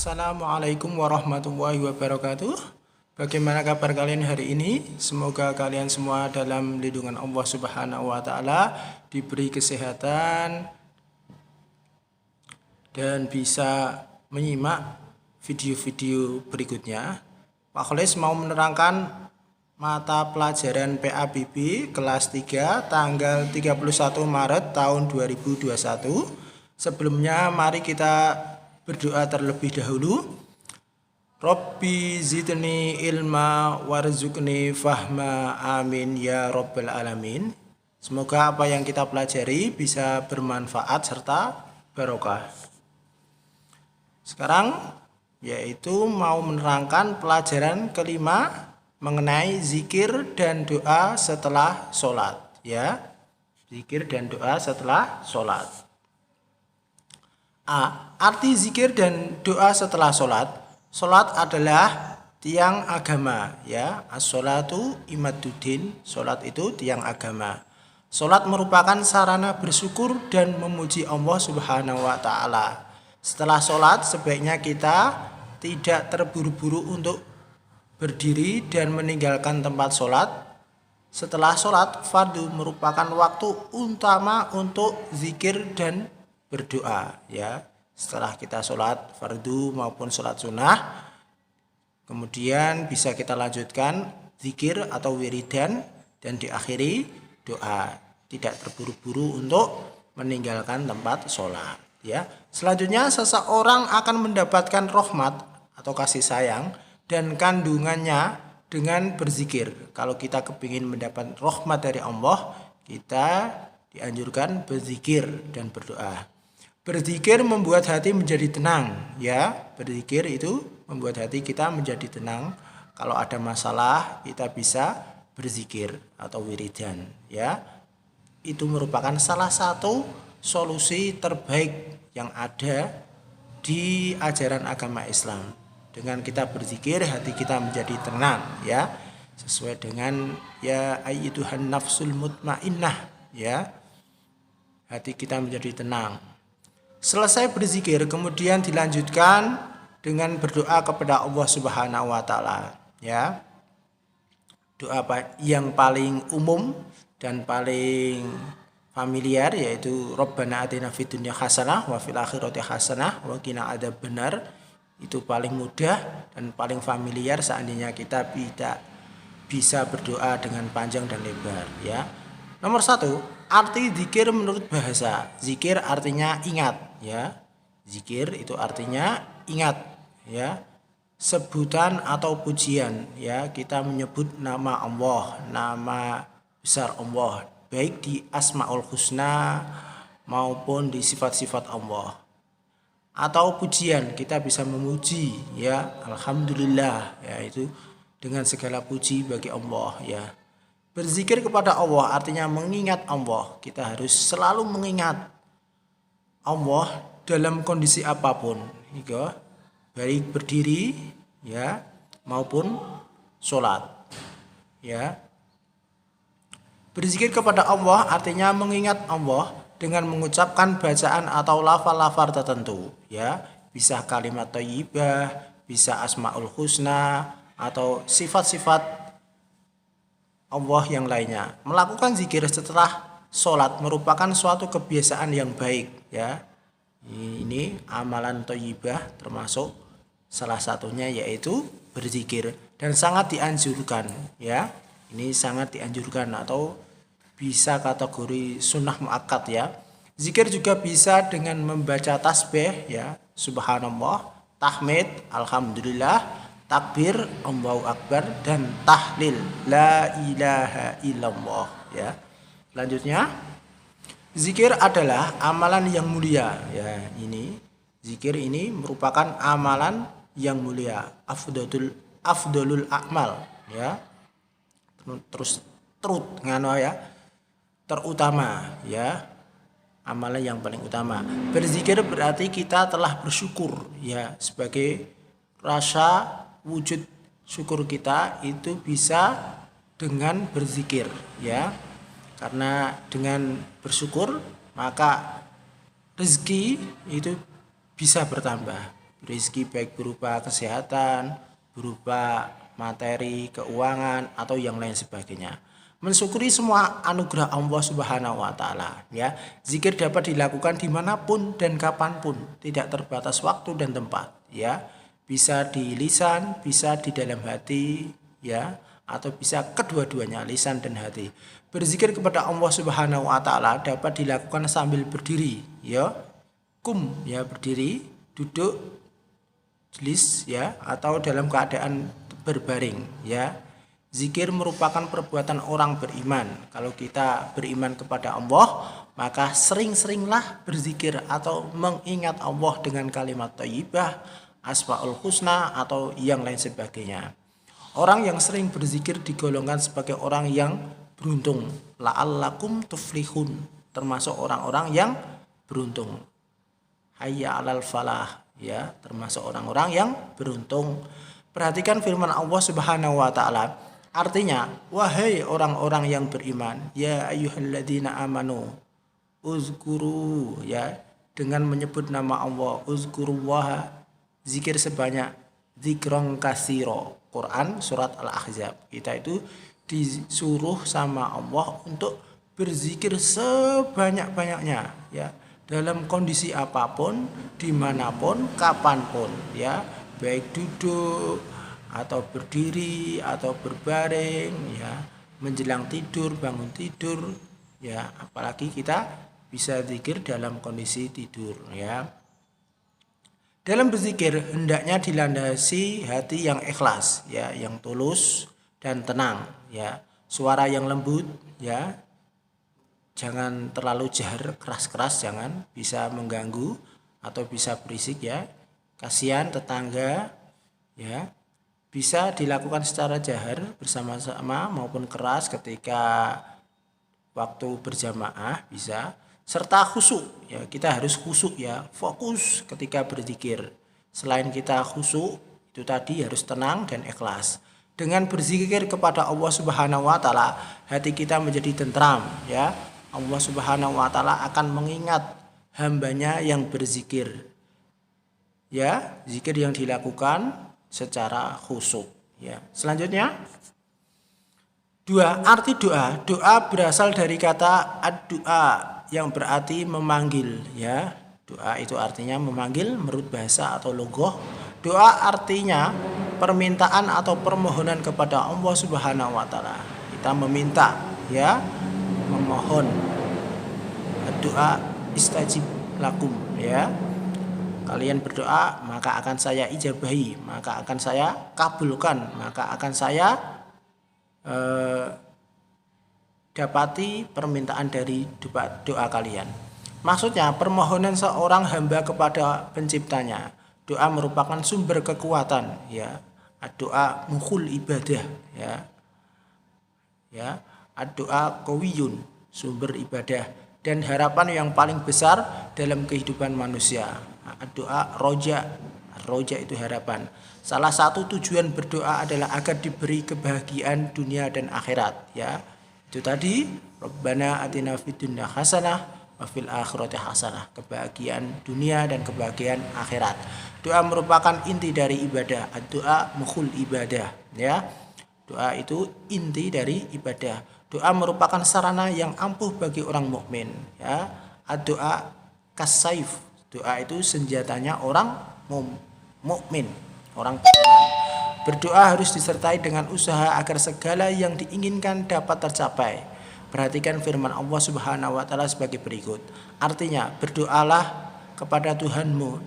Assalamualaikum warahmatullahi wabarakatuh. Bagaimana kabar kalian hari ini? Semoga kalian semua dalam lindungan Allah Subhanahu wa taala, diberi kesehatan dan bisa menyimak video-video berikutnya. Pak Kholis mau menerangkan mata pelajaran PABB kelas 3 tanggal 31 Maret tahun 2021. Sebelumnya mari kita berdoa terlebih dahulu. Rabbi zidni ilma warzuqni fahma, amin ya rabbal alamin. Semoga apa yang kita pelajari bisa bermanfaat serta barokah. Sekarang yaitu mau menerangkan pelajaran kelima mengenai zikir dan doa setelah sholat, ya. Zikir dan doa setelah sholat. Arti zikir dan doa setelah sholat. Sholat adalah tiang agama, ya. As-sholatu imaduddin. Sholat itu tiang agama. Sholat merupakan sarana bersyukur dan memuji Allah Subhanahu wa taala. Setelah sholat sebaiknya kita tidak terburu-buru untuk berdiri dan meninggalkan tempat sholat. Setelah sholat fardu merupakan waktu utama untuk zikir dan berdoa, ya. Setelah kita sholat fardu maupun sholat sunnah, kemudian bisa kita lanjutkan zikir atau wiridan dan diakhiri doa. Tidak terburu-buru untuk meninggalkan tempat sholat, ya. Selanjutnya seseorang akan mendapatkan rahmat atau kasih sayang dan kandungannya dengan berzikir. Kalau kita kepingin mendapat rahmat dari Allah, kita dianjurkan berzikir dan berdoa. Berzikir membuat hati menjadi tenang, ya. Berzikir itu membuat hati kita menjadi tenang. Kalau ada masalah kita bisa berzikir atau wiridan, ya. Itu merupakan salah satu solusi terbaik yang ada di ajaran agama Islam. Dengan kita berzikir hati kita menjadi tenang, ya. Sesuai dengan ya ayyatuhan nafsul mutmainnah, ya. Hati kita menjadi tenang. Selesai berzikir kemudian dilanjutkan dengan berdoa kepada Allah Subhanahu wa taala, ya. Doa yang paling umum dan paling familiar yaitu Rabbana atina fid dunya hasanah wa fil akhirati hasanah wa qina adzabannar. Itu paling mudah dan paling familiar seandainya kita tidak bisa berdoa dengan panjang dan lebar, ya. Nomor 1, arti zikir menurut bahasa. Zikir artinya ingat, ya. Zikir itu artinya ingat, ya. Sebutan atau pujian, ya. Kita menyebut nama Allah, nama besar Allah, baik di Asmaul Husna maupun di sifat-sifat Allah. Atau pujian, kita bisa memuji, ya. Alhamdulillah, ya, itu dengan segala puji bagi Allah, ya. Berzikir kepada Allah artinya mengingat Allah. Kita harus selalu mengingat Allah dalam kondisi apapun, ya. Baik berdiri, ya, maupun sholat, ya. Berzikir kepada Allah artinya mengingat Allah dengan mengucapkan bacaan atau lafal-lafal tertentu, ya. Bisa kalimat thayyibah, bisa asmaul husna atau sifat-sifat Allah yang lainnya. Melakukan zikir setelah sholat merupakan suatu kebiasaan yang baik, ya. Ini amalan thayyibah termasuk salah satunya yaitu berzikir dan sangat dianjurkan, ya. Ini sangat dianjurkan atau bisa kategori sunnah muakkad, ya. Zikir juga bisa dengan membaca tasbih, ya, subhanallah, tahmid, alhamdulillah, takbir, Allahu akbar, dan tahlil, la ilaha illallah, ya. Selanjutnya, zikir adalah amalan yang mulia, ya. Ini zikir ini merupakan amalan yang mulia, afdolul a'mal, ya. Terutama, ya. Amalan yang paling utama. Berzikir berarti kita telah bersyukur, ya, sebagai rasa wujud syukur kita itu bisa dengan berzikir, ya. Karena dengan bersyukur maka rezeki itu bisa bertambah, rezeki baik berupa kesehatan, berupa materi, keuangan atau yang lain sebagainya. Mensyukuri semua anugerah Allah Subhanahu wa Ta'ala, ya. Zikir dapat dilakukan dimanapun dan kapanpun, tidak terbatas waktu dan tempat, ya. Bisa di lisan, bisa di dalam hati, ya, atau bisa kedua-duanya, lisan dan hati. Berzikir kepada Allah Subhanahu wa Ta'ala dapat dilakukan sambil berdiri, ya. Ya, berdiri, duduk, jelis, ya, atau dalam keadaan berbaring, ya. Zikir merupakan perbuatan orang beriman. Kalau kita beriman kepada Allah, maka sering-seringlah berzikir atau mengingat Allah dengan kalimat thayyibah, asmaul husna atau yang lain sebagainya. Orang yang sering berzikir digolongkan sebagai orang yang beruntung. La'allakum tuflihun, termasuk orang-orang yang beruntung. Hayya 'alal falah, ya, termasuk orang-orang yang beruntung. Perhatikan firman Allah Subhanahu wa Ta'ala. Artinya, wahai orang-orang yang beriman, ya ayyuhalladzina amanu uzkuru, ya, dengan menyebut nama Allah, uzkurullah, zikir sebanyak, zikron kasiro. Quran surat Al-Ahzab. Kita itu disuruh sama Allah untuk berzikir sebanyak-banyaknya, ya, dalam kondisi apapun, dimanapun, kapanpun, ya, baik duduk atau berdiri atau berbaring, ya, menjelang tidur, bangun tidur, ya, apalagi kita bisa zikir dalam kondisi tidur, ya. Dalam berzikir hendaknya dilandasi hati yang ikhlas, ya, yang tulus dan tenang, ya. Suara yang lembut, ya. Jangan terlalu jahar, keras-keras, jangan, bisa mengganggu atau bisa berisik, ya. Kasihan tetangga, ya. Bisa dilakukan secara jahar bersama-sama maupun keras ketika waktu berjamaah bisa, serta khusyuk, ya, kita harus khusyuk, ya, fokus ketika berzikir. Selain kita khusyuk, itu tadi harus tenang dan ikhlas. Dengan berzikir kepada Allah Subhanahu wa Ta'ala, hati kita menjadi tentram, ya. Allah Subhanahu wa Ta'ala akan mengingat hambanya yang berzikir, ya, zikir yang dilakukan secara khusyuk, ya. Selanjutnya, arti doa. Doa berasal dari kata ad-doa yang berarti memanggil, ya. Doa itu artinya memanggil menurut bahasa atau logoh. Doa artinya permintaan atau permohonan kepada Allah Subhanahu wa Ta'ala. Kita meminta, ya, memohon. Doa istajib lakum, ya. Kalian berdoa, maka akan saya ijabahi, maka akan saya kabulkan, maka akan saya dapati permintaan dari doa kalian. Maksudnya permohonan seorang hamba kepada penciptanya. Doa merupakan sumber kekuatan, ya. Doa mukhul ibadah, ya. Ya, doa qawiyun, sumber ibadah dan harapan yang paling besar dalam kehidupan manusia. Doa roja itu harapan. Salah satu tujuan berdoa adalah agar diberi kebahagiaan dunia dan akhirat, ya. Itu tadi, Rabbana atina fid dunya hasanah wa fil akhirati hasanah, kebahagiaan dunia dan kebahagiaan akhirat. Doa merupakan inti dari ibadah. Doa mukhul ibadah, ya. Doa itu inti dari ibadah. Doa merupakan sarana yang ampuh bagi orang mukmin, ya. Doa kasaif. Doa itu senjatanya orang mukmin, orang beriman. Berdoa harus disertai dengan usaha agar segala yang diinginkan dapat tercapai. Perhatikan firman Allah Subhanahu wa Ta'ala sebagai berikut. Artinya, berdoalah kepada Tuhanmu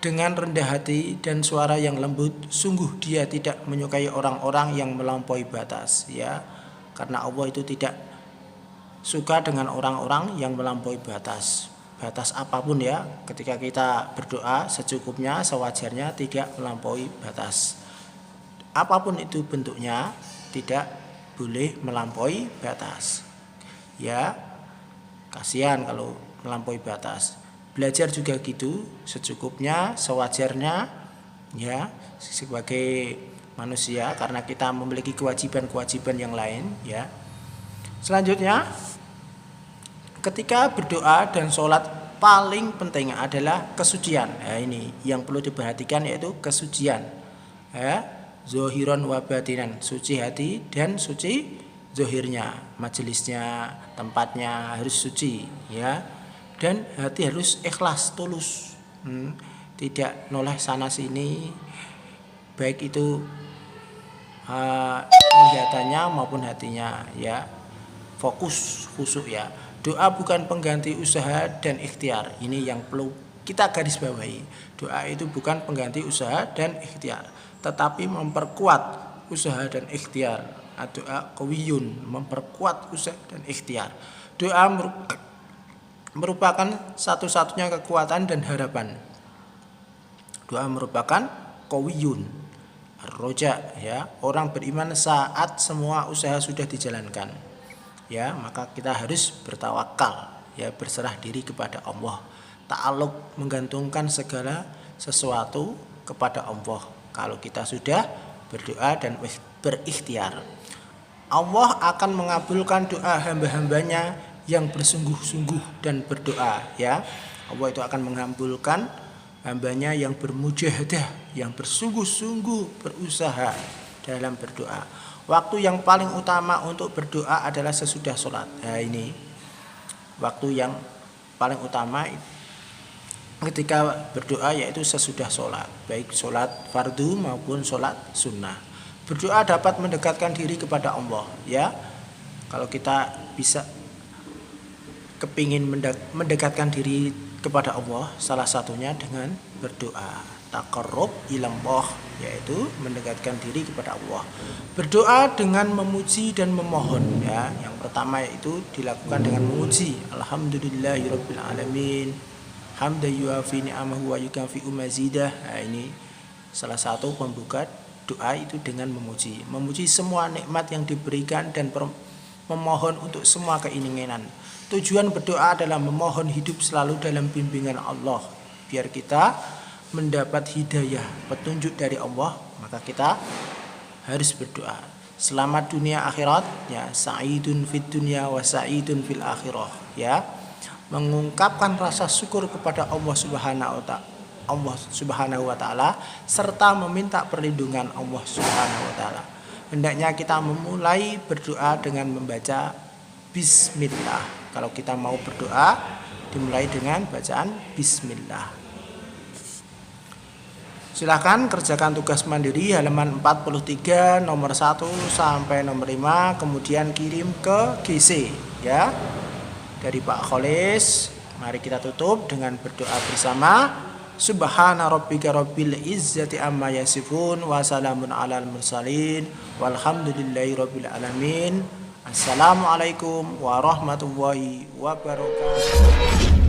dengan rendah hati dan suara yang lembut. Sungguh Dia tidak menyukai orang-orang yang melampaui batas, ya. Karena Allah itu tidak suka dengan orang-orang yang melampaui batas. Batas apapun, ya, ketika kita berdoa secukupnya, sewajarnya, tidak melampaui batas. Apapun itu bentuknya, tidak boleh melampaui batas, ya. Kasihan kalau melampaui batas. Belajar juga gitu, secukupnya, sewajarnya, ya, sebagai manusia, karena kita memiliki kewajiban-kewajiban yang lain, ya. Selanjutnya, ketika berdoa dan sholat paling penting adalah kesucian. Nah, ini yang perlu diperhatikan yaitu kesucian. Ya, zohiron wa batinan, suci hati dan suci zohirnya, majelisnya, tempatnya harus suci, ya. Dan hati harus ikhlas, tulus, tidak noleh sana sini, baik itu kelihatannya maupun hatinya, ya. Fokus, khusyuk, ya. Doa bukan pengganti usaha dan ikhtiar. Ini yang perlu kita garis bawahi. Doa itu bukan pengganti usaha dan ikhtiar, tetapi memperkuat usaha dan ikhtiar. Doa qawiyun, memperkuat usaha dan ikhtiar. Doa merupakan satu-satunya kekuatan dan harapan. Doa merupakan qawiyun, roja, ya, orang beriman saat semua usaha sudah dijalankan, ya, maka kita harus bertawakal, ya, berserah diri kepada Allah, ta'alluq, menggantungkan segala sesuatu kepada Allah. Kalau kita sudah berdoa dan berikhtiar, Allah akan mengabulkan doa hamba-hambanya yang bersungguh-sungguh dan berdoa, ya. Allah itu akan mengabulkan hambanya yang bermujahadah, yang bersungguh-sungguh berusaha dalam berdoa. Waktu yang paling utama untuk berdoa adalah sesudah sholat. Nah, ini waktu yang paling utama ketika berdoa yaitu sesudah sholat, baik sholat fardu maupun sholat sunnah. Berdoa dapat mendekatkan diri kepada Allah, ya. Kalau kita bisa kepingin mendekatkan diri kepada Allah, salah satunya dengan berdoa, taqarrub ilallah, yaitu mendekatkan diri kepada Allah. Berdoa dengan memuji dan memohon, ya. Yang pertama yaitu dilakukan dengan memuji, alhamdulillahirabbil alamin, hamdan yuafi ni'amahu wa yukafi'u mazidah. Nah, ini salah satu pembuka doa itu dengan memuji semua nikmat yang diberikan dan memohon untuk semua keinginan. Tujuan berdoa adalah memohon hidup selalu dalam bimbingan Allah, biar kita mendapat hidayah, petunjuk dari Allah. Maka kita harus berdoa. Selamat dunia akhirat, ya, sa'idun fid dunya wa sa'idun fil akhirah, ya. Mengungkapkan rasa syukur kepada Allah Subhanahu wa taala serta meminta perlindungan Allah Subhanahu wa taala. Hendaknya kita memulai berdoa dengan membaca bismillah. Kalau kita mau berdoa, dimulai dengan bacaan bismillah. Silahkan kerjakan tugas mandiri halaman 43 nomor 1 sampai nomor 5, kemudian kirim ke GC, ya, dari Pak Kholis. Mari kita tutup dengan berdoa bersama. Subhana rabbika rabbil izzati amma yasifun wa salamun alal mursalin walhamdulillahi rabbil alamin. Assalamualaikum warahmatullahi wabarakatuh.